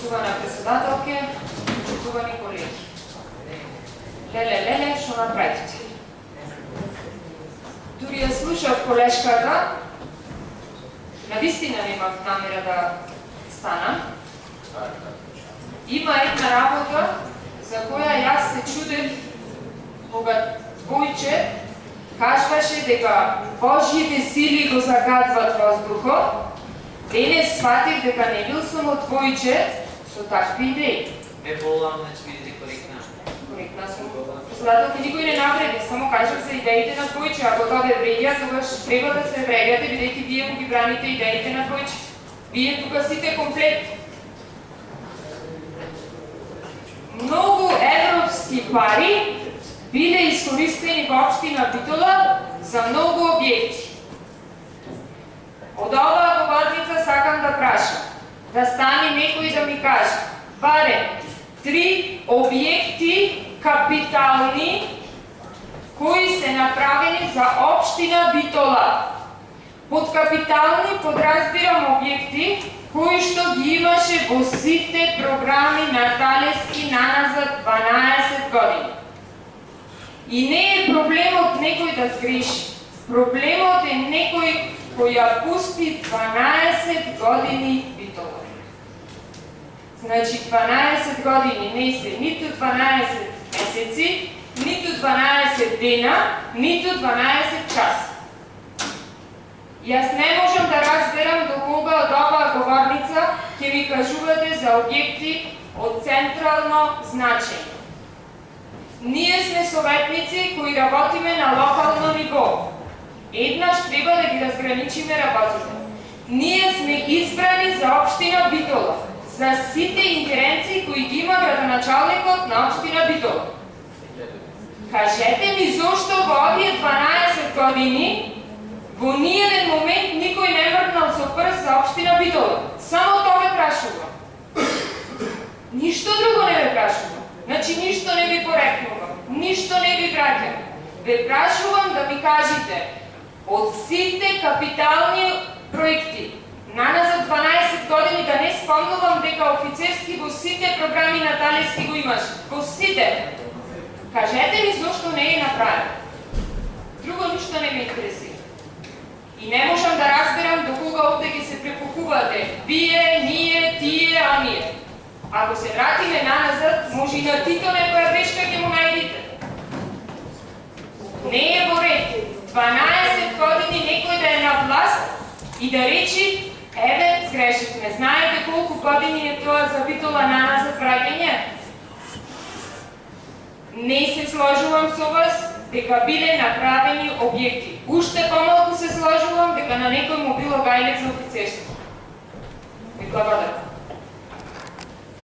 Почитувана председателке, почитувани колеги. Леле, што направите? Дури ја слушав колешката, навистина немав намера да станам. Има една работа за која јас се чудев кога Двојче кажваше дека Божјите сили го загадват воздухот. Денес сватих дека не бил сум од Двојче со такви идеи. Ме волам да бидете коректна. Коректна сум. Председателке, никој не навреди, само кажав за идеите на Двојче. Ако тоа ве вреѓа, тогаш треба да се вреѓате, бидејќи вие го ги браните идеите на Двојче. Вие тука сите комплет. Многу европски пари биле искористени во општина Битола за многу објекти. Од оваа говорница сакам да прашам, да стане некој да ми каже, барем 3 објекти капитални кои се направени за општина Битола. Под капитални подразбирам објекти кои што ги имаше во сите програми на Талески наназад 12 години. И не е проблемот некој да сгреши. Проблемот е некој кој ја пусти 12 години Битола. Значи 12 години не се ниту 12 месеци, ниту 12 дена, ниту 12 часа. Јас не можам да разберам до кога од оваа говорница ќе ми кажувате за објекти од централно значење. Ние сме советници кои работиме на локално ниво. Еднаш треба да ги разграничиме работите. Ние сме избрани за општина Битола, за сите ингеренции кои ги има градоначалникот на општина Битола. Кажете ми зошто во овие 12 години во ниеден момент никој не мрднал со прст за општина Битола. Само тоа ве прашувам. Ништо друго не ве прашувам. Значи ништо не ви порекнувам, ништо не ви враќам. Ве прашувам да ми кажете од сите капитални проекти наназад 12 години, да не спомнувам дека офицерски во сите програми на Талески го имаш. Во сите. Кажете ми зошто не е направено. Друго ништо не ме интересира. И не можам да разберам до кога овде ги се препукувате. Вие, ние, тие, оние. Ако се вратиме наназад, може и на Тито некоја грешка ќе му најдите. Не е во ред 12 години некој да е на власт и да речи, еве, сгрешивме. Знаете колку години е тоа за Битола наназад враќање? Не се сложувам со вас дека биле направени објекти. Уште помалку се сложувам дека на некој му било гајлек за офицерство. Ви благодарам.